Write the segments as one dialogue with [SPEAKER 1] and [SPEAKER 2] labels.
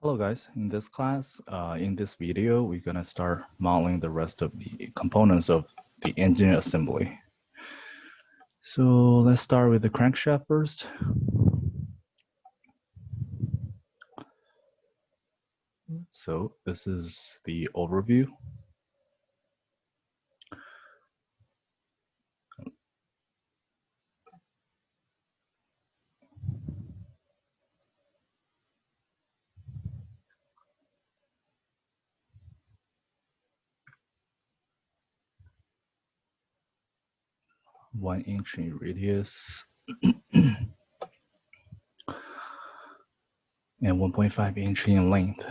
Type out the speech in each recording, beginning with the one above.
[SPEAKER 1] Hello guys, in this class, in this video, we're gonna start modeling the rest of the components of the engine assembly. So let's start with the crankshaft first. So this is the overview. One inch in radius and 1.5 inch in length.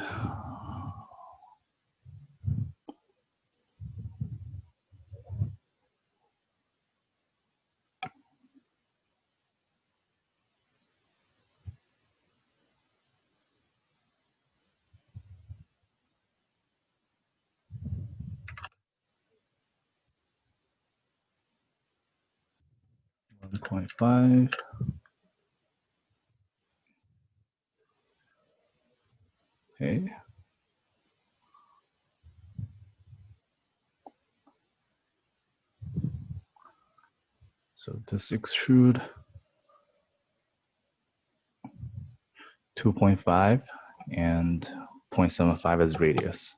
[SPEAKER 1] .5. Okay. So this extrude 2.5 and 0.75 as radius.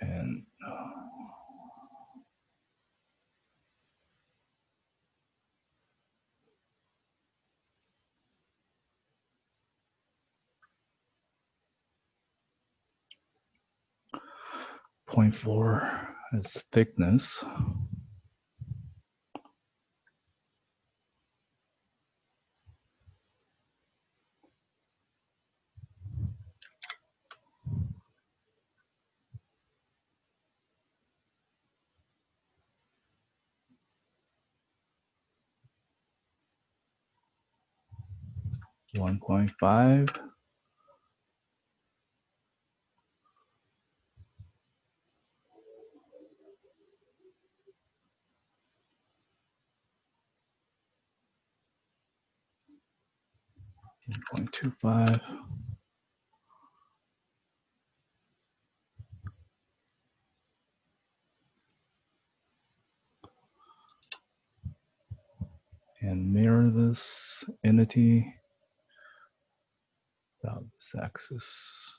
[SPEAKER 1] And 0.4 as thickness. One 1.5. .25. And mirror this entity about this axis.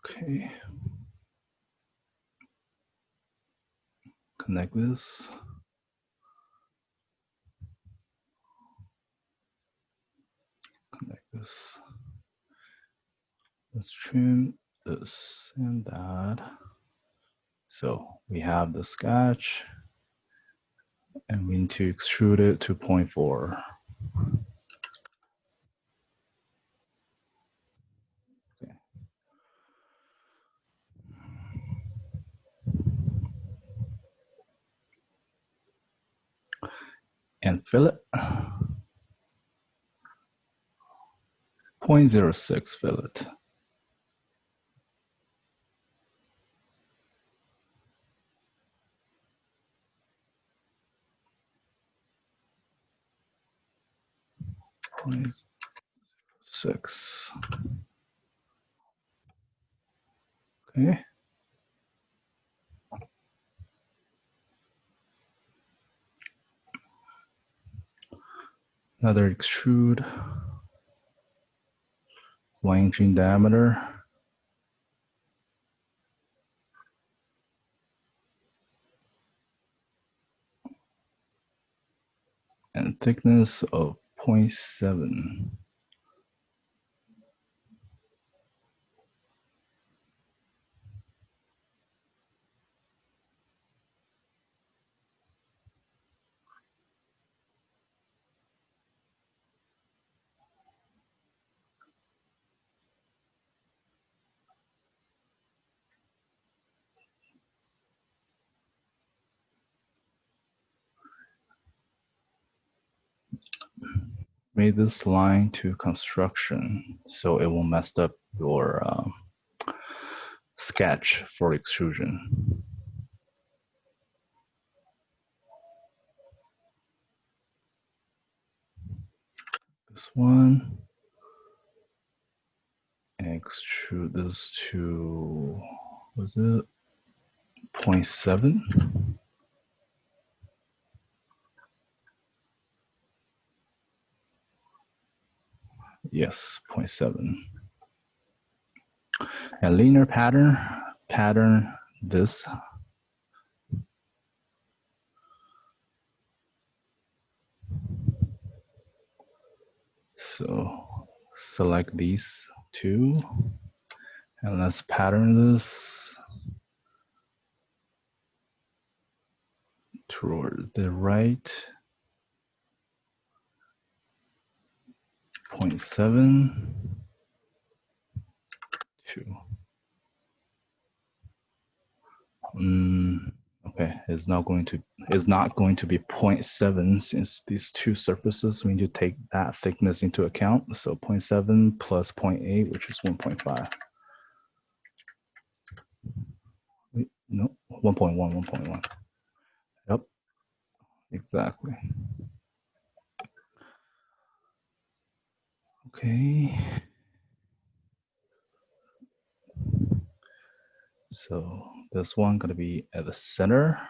[SPEAKER 1] Okay. Connect this. Connect this. Let's trim this and that. So we have the sketch and we need to extrude it to 0.4. Okay. And fillet. 0.06 fillet. .06. Okay. Another extrude, 1 inch in diameter. And thickness of 0.7. Made this line to construction so it won't mess up your sketch for extrusion. This one, and extrude this to, was it 0.7? Yes, 0.7. And linear pattern this. So select these two, and let's pattern this toward the right, 0.7, 2. Okay, it's not going to be 0.7 since these two surfaces, we need to take that thickness into account. So 0.7 plus 0.8, which is 1.5. Wait, no, 1.1. Yep, exactly. Okay. So this one gonna be at the center.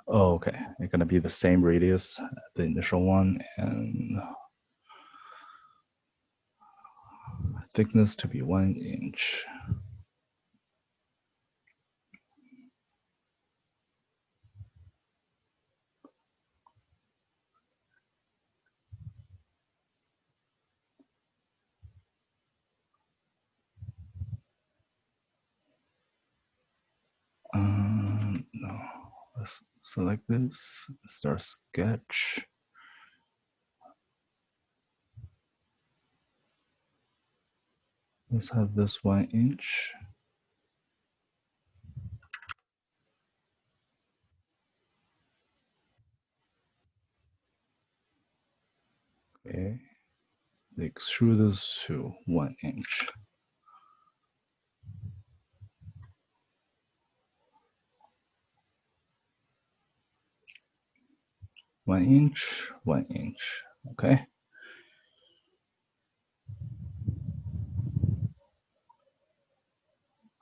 [SPEAKER 1] Oh, okay. It's gonna be the same radius, the initial one, and thickness to be 1 inch. No, let's select this, start sketch. Let's have this 1 inch. Okay, extrude this to 1 inch. One inch, 1 inch. Okay.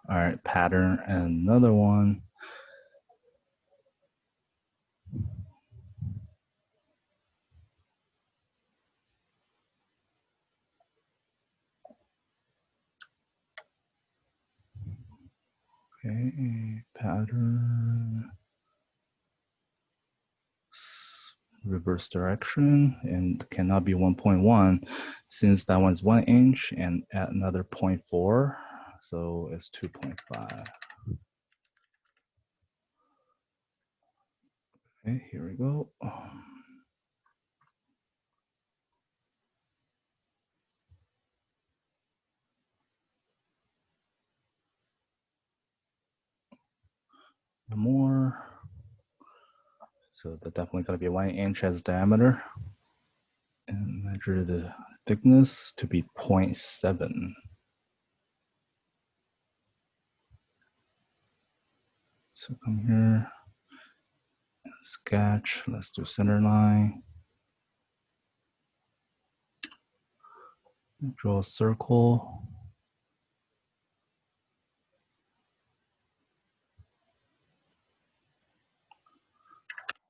[SPEAKER 1] All right, pattern another one. Okay, pattern, reverse direction, and cannot be 1.1 since that one's 1 inch, and add another 0.4, so it's 2.5. Okay, here we go. More. So they're definitely going to be 1 inch as diameter. And measure the thickness to be 0.7. So come here, and sketch. Let's do center line. Draw a circle.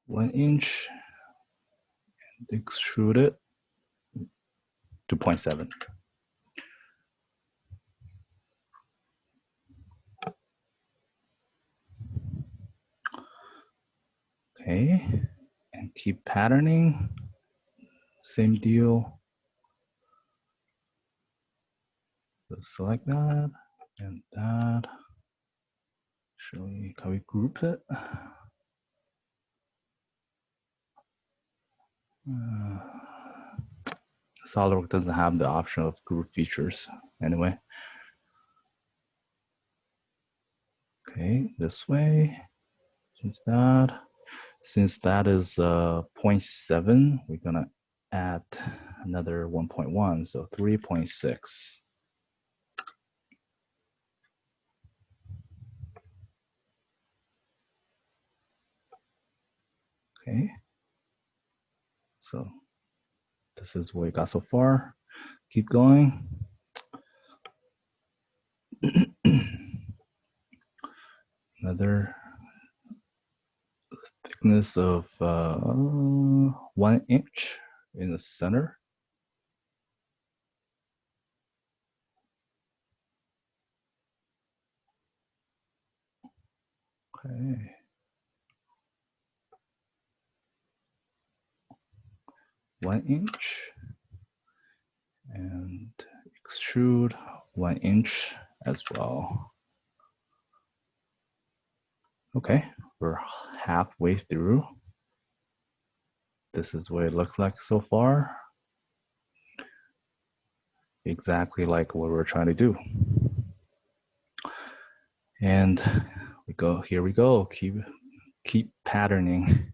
[SPEAKER 1] One inch, and extrude it to 0.7. Okay, and keep patterning. Same deal. So select that and that. Actually, can we group it? SolidWorks doesn't have the option of group features anyway. Okay, this way. Change that. Since that is 0.7, we're gonna add another 1.1, so 3.6. Okay. So this is what we got so far. Keep going. Another thickness of 1 inch in the center. Okay. One inch, and extrude 1 inch as well. Okay, we're halfway through. This is what it looks like so far. Exactly like what we're trying to do. And we go, here we go, keep patterning.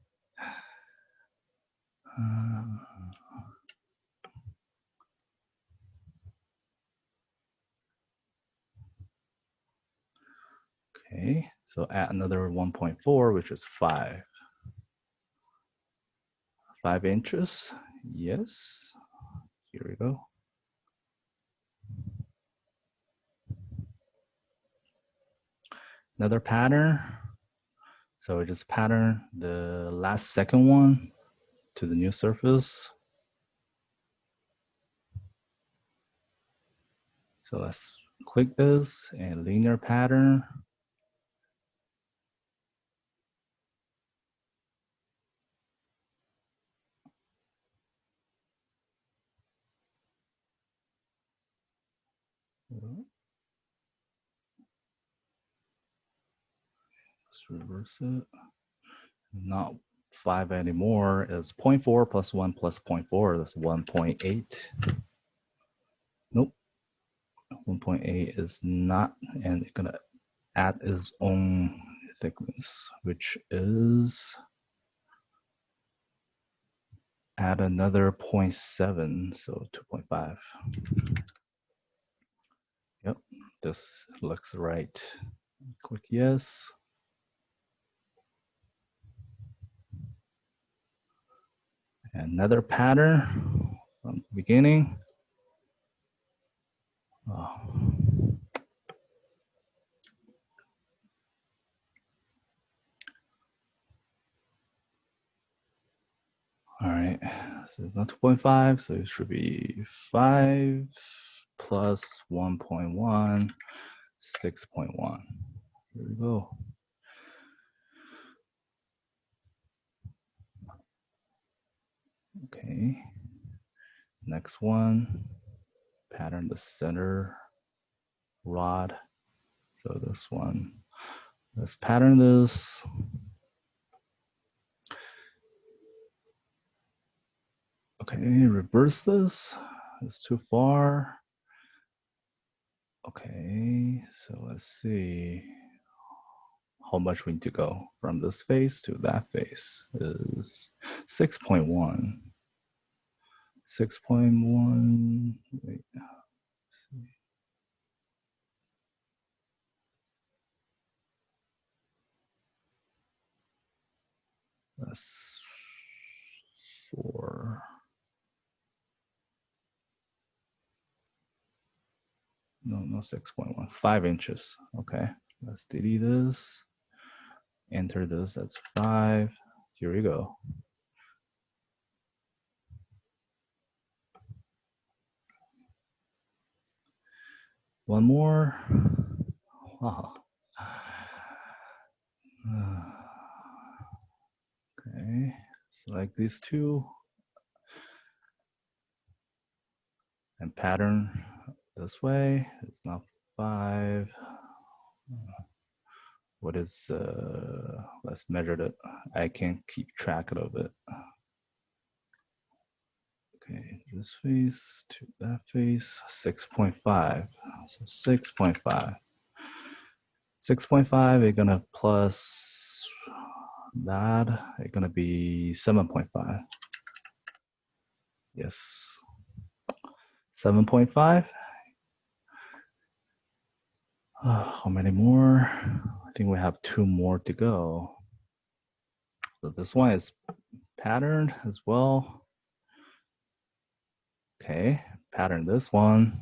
[SPEAKER 1] Okay, so add another 1.4, which is 5. 5 inches, yes. Here we go. Another pattern. So we just pattern the last second one to the new surface. So let's click this and linear pattern. Let's reverse it. Not 5 anymore. It's 0.4 plus 1 plus 0.4. That's 1.8. Nope. 1.8 is not, and it's gonna add its own thickness, which is add another 0.7, so 2.5. Yep, this looks right. Click yes. Another pattern from the beginning. Oh. All right, so it's not 2.5, so it should be 5 plus 1.1, 6.1. Here we go. Okay, next one, pattern the center rod. So this one, let's pattern this. Okay, reverse this. It's too far. Okay, so let's see how much we need to go from this face to that face is 6.1. 6.1. Wait. That's 4. No, 6.1. 5 inches. Okay, let's delete this. Enter this. That's 5. Here we go. One more. Wow. Okay, select these two and pattern this way. It's not 5. What is, let's measure it. I can't keep track of it. Okay, this face to that face, 6.5. So 6.5. 6.5, we're gonna plus that is going to be 7.5. Yes. 7.5. How many more? I think we have 2 more to go. So this one is patterned as well. Okay, pattern this one.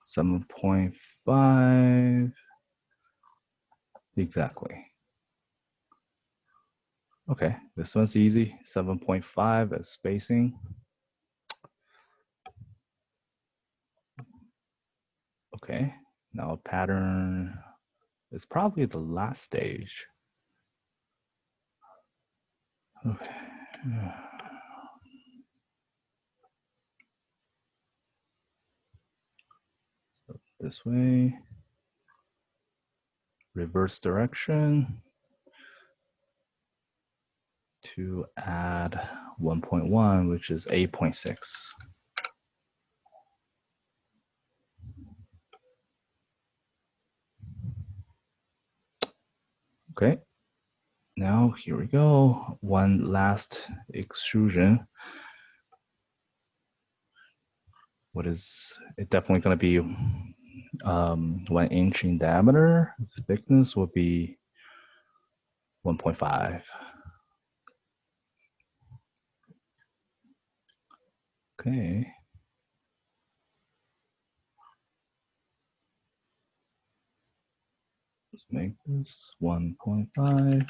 [SPEAKER 1] $7.5 exactly. Okay, this one's easy. 7.5 as spacing. Okay, now pattern is probably the last stage. Okay. So this way, reverse direction to add 1.1, which is 8.6. Okay, now here we go. One last extrusion. What is it? Definitely going to be 1 inch in diameter. The thickness will be 1.5. Okay. Let's make this 1.5.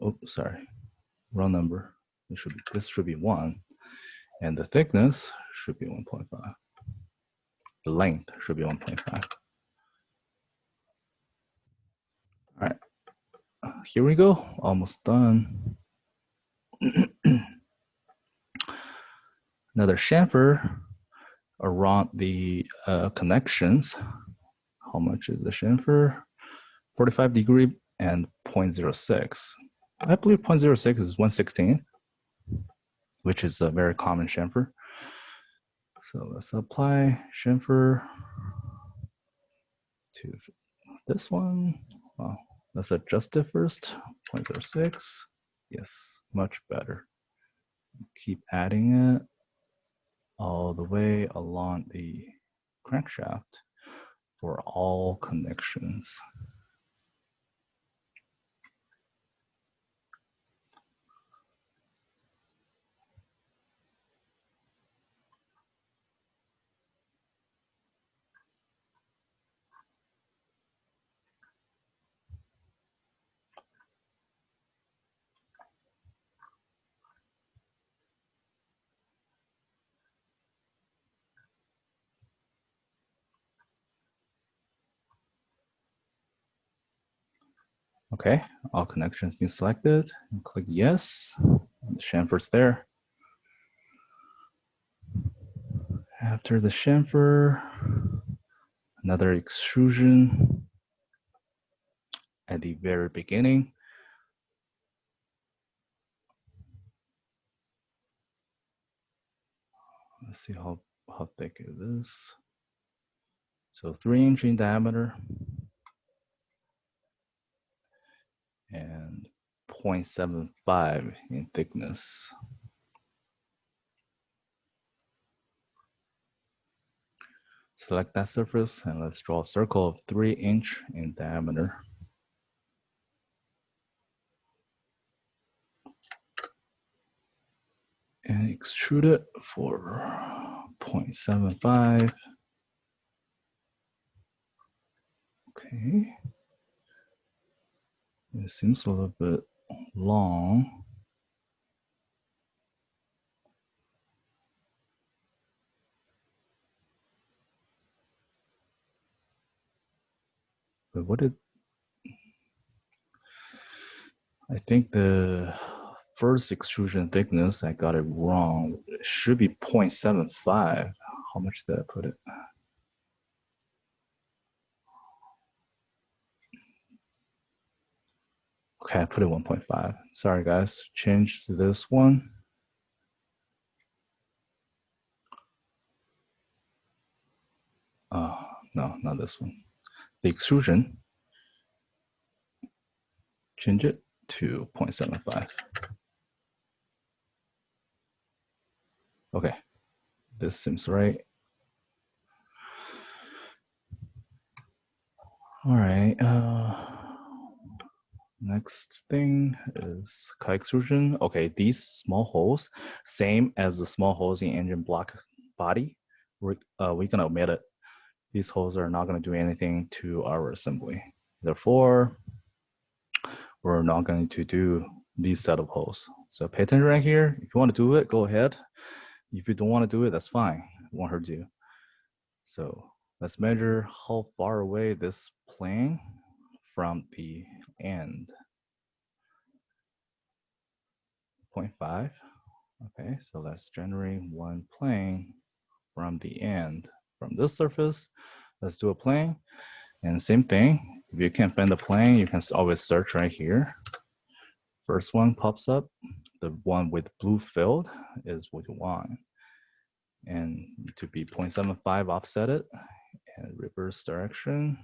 [SPEAKER 1] Oh, sorry, wrong number. This should be 1, and the thickness should be 1.5. The length should be 1.5. All right, here we go. Almost done. Another chamfer around the connections. How much is the chamfer? 45 degree and 0.06. I believe 0.06 is 1/16, which is a very common chamfer. So let's apply chamfer to this one. Well, let's adjust it first. 0.06. Yes, much better. Keep adding it all the way along the crankshaft for all connections. Okay, all connections been selected. And click yes. And the chamfer's there. After the chamfer, another extrusion at the very beginning. Let's see how thick it is. So 3 inch in diameter and 0.75 in thickness. Select that surface and let's draw a circle of 3 inch in diameter. And extrude it for 0.75. Okay. It seems a little bit long. But what did I think the first extrusion thickness, I got it wrong. It should be 0.75. How much did I put it? Okay, I put it 1.5. Sorry guys, change to this one. No, not this one. The extrusion, change it to 0.75. Okay, this seems right. All right. Next thing is cut extrusion. Okay, these small holes, same as the small holes in engine block body, we're gonna omit it. These holes are not gonna do anything to our assembly. Therefore, we're not going to do these set of holes. So pay attention right here. If you want to do it, go ahead. If you don't want to do it, that's fine. It won't hurt you. So let's measure how far away this plane from the end. 0.5. Okay, so let's generate one plane from the end. From this surface, let's do a plane. And same thing, if you can't find the plane, you can always search right here. First one pops up. The one with blue filled is what you want. And to be 0.75 offset it and reverse direction.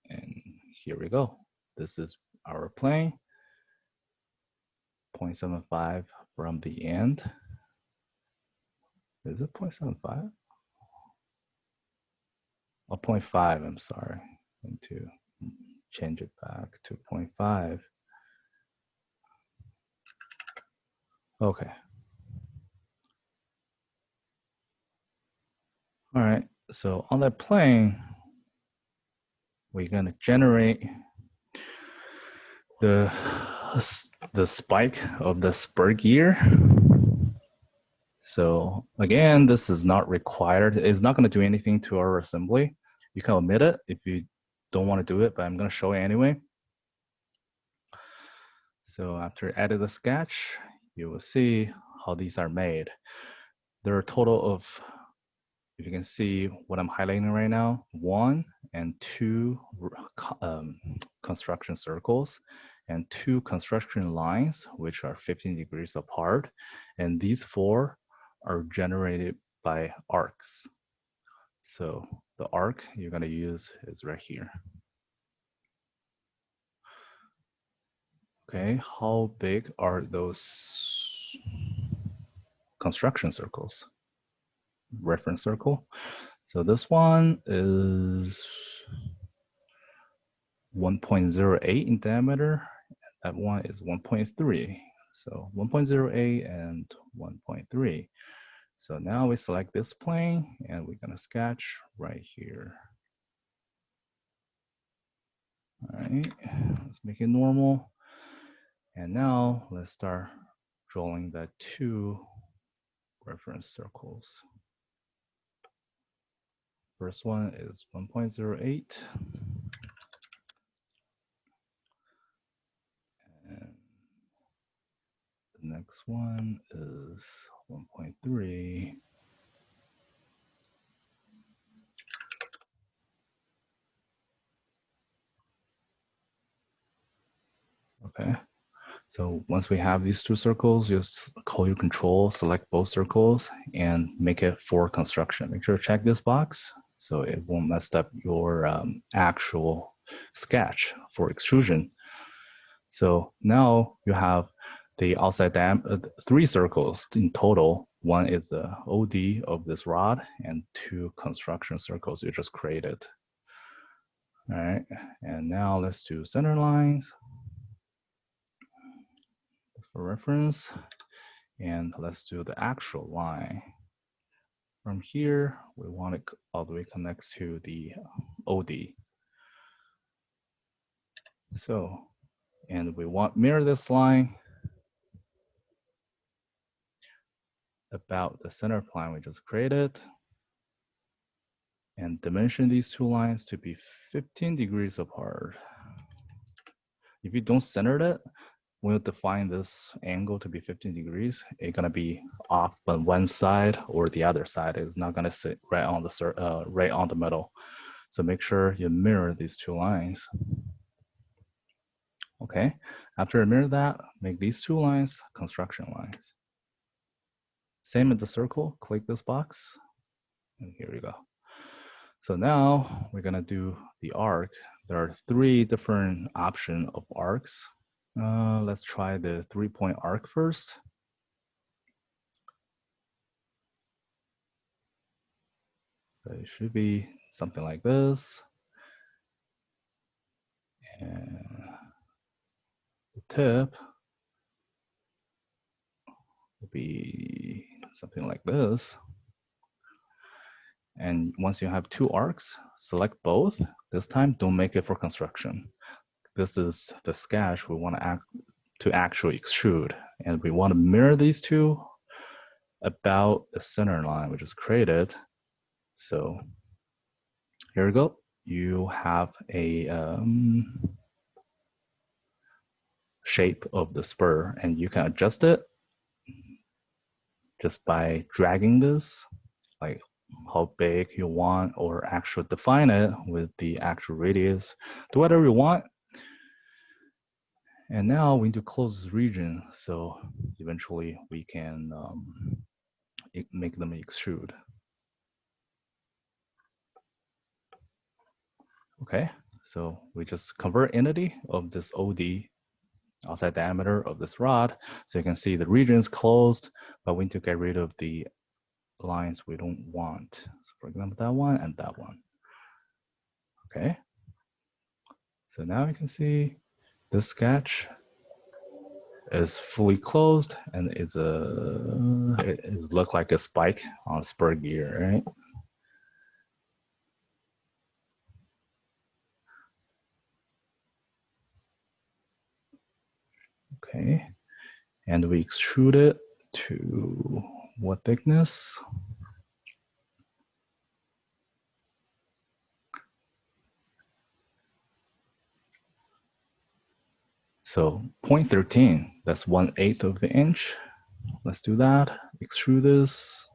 [SPEAKER 1] And here we go. This is our plane. 0.75 from the end. Is it 0.75? Oh, 0.5, I'm sorry. I need to change it back to 0.5. Okay. All right, so on that plane, we're gonna generate the spike of the spur gear. So again, this is not required. It's not gonna do anything to our assembly. You can omit it if you don't wanna do it, but I'm gonna show it anyway. So after adding the sketch, you will see how these are made. There are a total of, if you can see what I'm highlighting right now, 1 and 2 construction circles and 2 construction lines, which are 15 degrees apart. And these 4 are generated by arcs. So the arc you're gonna use is right here. Okay, how big are those construction circles? Reference circle. So this one is 1.08 in diameter. That one is 1.3. So 1.08 and 1.3. So now we select this plane and we're gonna sketch right here. All right, let's make it normal. And now let's start drawing the 2 reference circles. First one is 1.08. And the next one is 1.3. Okay. So once we have these 2 circles, just call your control, select both circles, and make it for construction. Make sure to check this box so it won't mess up your actual sketch for extrusion. So now you have the outside 3 circles in total. One is the OD of this rod and 2 construction circles you just created. All right, and now let's do center lines for reference. And let's do the actual line. From here, we want it all the way connects to the OD. So, and we want mirror this line about the center plane we just created, and dimension these 2 lines to be 15 degrees apart. If you don't center it, when you define this angle to be 15 degrees, it's gonna be off on one side or the other side. It's not gonna sit right on the middle. So make sure you mirror these 2 lines. Okay, after I mirror that, make these 2 lines construction lines. Same in the circle, click this box, and here we go. So now we're gonna do the arc. There are 3 different options of arcs. Let's try the 3-point arc first. So it should be something like this. And the tip will be something like this. And once you have 2 arcs, select both. This time, don't make it for construction. This is the sketch we want to actually extrude. And we want to mirror these 2 about the center line, which is created. So here we go. You have a shape of the spur, and you can adjust it just by dragging this, like how big you want, or actually define it with the actual radius. Do whatever you want. And now we need to close this region, so eventually we can make them extrude. Okay, so we just convert entity of this OD, outside diameter of this rod. So you can see the region is closed, but we need to get rid of the lines we don't want. So for example, that one and that one. Okay, so now you can see this sketch is fully closed, and it look like a spike on a spur gear, right? Okay, and we extrude it to what thickness? So 0.13, that's 1/8 of an inch. Let's do that. Extrude this.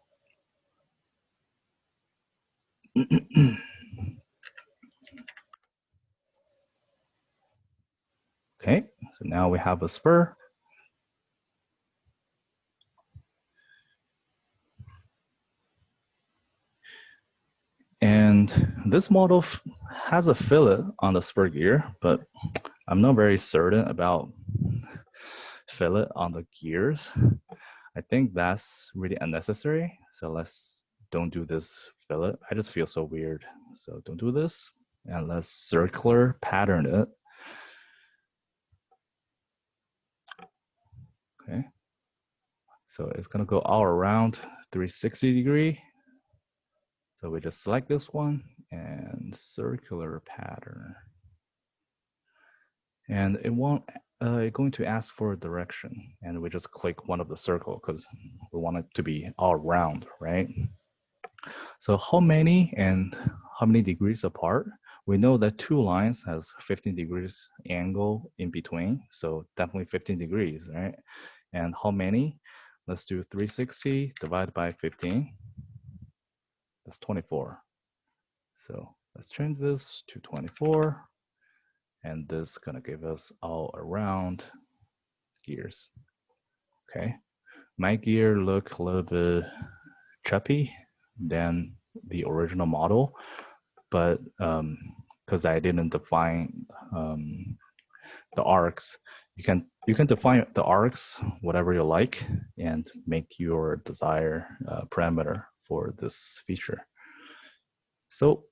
[SPEAKER 1] Okay, so now we have a spur. And this model has a fillet on the spur gear, but I'm not very certain about fillet on the gears. I think that's really unnecessary. So let's don't do this fillet. I just feel so weird. So don't do this. And let's circular pattern it. Okay. So it's gonna go all around 360 degree. So we just select this one and circular pattern. And it won't, it's going to ask for a direction, and we just click one of the circle because we want it to be all round, right? So how many degrees apart? We know that 2 lines has 15 degrees angle in between, so definitely 15 degrees, right? And how many? Let's do 360 divided by 15. That's 24. So let's change this to 24. And this is gonna give us all around gears. Okay, my gear look a little bit choppy than the original model, but because I didn't define the arcs, you can define the arcs whatever you like and make your desired parameter for this feature. So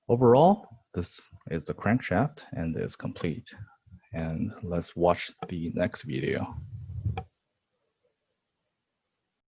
[SPEAKER 1] overall, this is the crankshaft and is complete. And let's watch the next video.